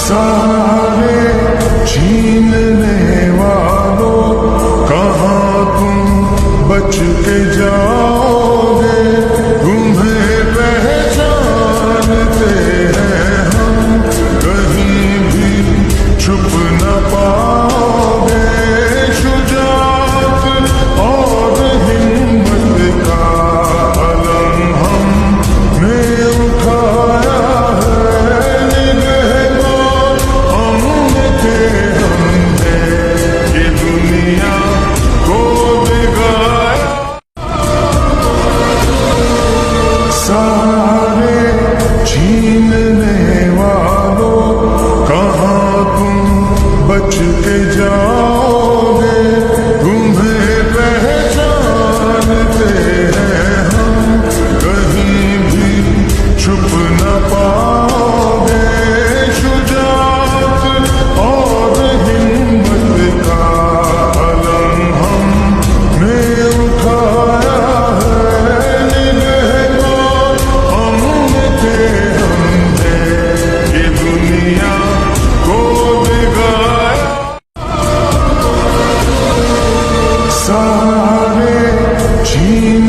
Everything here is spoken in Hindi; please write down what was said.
सारे छीनने वालों कहाँ तुम बच के जाओगे, तुम्हें पहचानते हैं हम, कहीं भी छुप न पाओगे। शुजाअत और हिम्मत का अलम हमने उठाया है, निगहबान हमने ये दुनिया को दिखाया। सारे छीनने वालों कहाँ तुम बच के जाओगे, तुम्हें पहचानते हैं हम, कहीं भी छुप न पाओगे। शुजाअत और हिम्मत का अलम हमने उठाया है, निगहबान हमने ये दुनिया को दिखाया। सारे छीन